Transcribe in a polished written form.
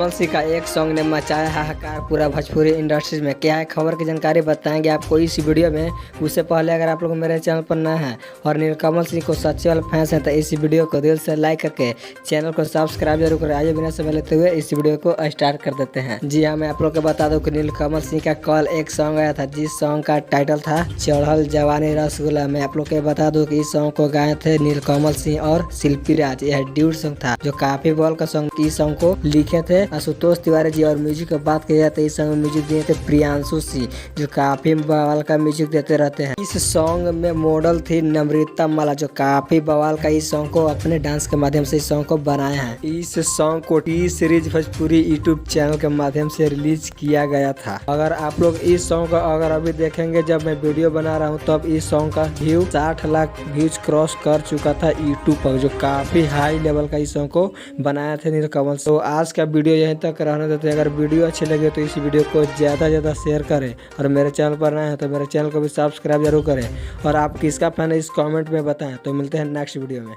नीलकमल सिंह का एक सॉन्ग ने मचाया हाहाकार पूरा भोजपुरी इंडस्ट्री में। क्या है खबर की जानकारी बताएंगे आपको इस वीडियो में। उससे पहले अगर आप लोग मेरे चैनल पर नए हैं और नीलकमल सिंह को सच्चे वाले फैंस हैं तो इस वीडियो को दिल से लाइक करके चैनल को सब्सक्राइब जरूर करें। आइए बिना समय लेते हुए इस वीडियो को स्टार्ट कर देते हैं। जी हाँ, मैं आप लोग को बता दूं कि नीलकमल सिंह का कल एक सॉन्ग आया था जिस सॉन्ग का टाइटल था चढ़ल जवानी रसगुल्ला। मैं आप लोग को बता दूं कि इस सॉन्ग को गाए थे नीलकमल सिंह और शिल्पी राज। यह ड्यूट सॉन्ग था जो काफी बॉल का सॉन्ग। इस सॉन्ग को लिखे थे आशुतोष तिवारी जी और म्यूजिक की बात की जाए तो इस सॉन्ग में म्यूजिक दिए थे प्रियांशु सिंह जो काफी बवाल का म्यूजिक देते रहते हैं। इस सॉन्ग में मॉडल थी नम्रता माला जो काफी बवाल का इस सॉन्ग को अपने डांस के माध्यम से इस सॉन्ग को बनाया है। इस सॉन्ग को T series Bhojpuri YouTube channel के माध्यम से रिलीज किया गया था। अगर आप लोग इस सॉन्ग को अगर अभी देखेंगे जब मैं वीडियो बना रहा हूँ तब इस सॉन्ग का व्यू 60 लाख व्यूज क्रॉस कर चुका था यूट्यूब पर जो काफी हाई लेवल का इस सॉन्ग को बनाया था नीलकमल। तो आज का वीडियो यहीं तक रहने देते हैं। अगर वीडियो अच्छी लगे तो इस वीडियो को ज़्यादा से ज़्यादा शेयर करें और मेरे चैनल पर नए हैं तो मेरे चैनल को भी सब्सक्राइब जरूर करें। और आप किसका फैन है इस कमेंट में बताएं। तो मिलते हैं नेक्स्ट वीडियो में।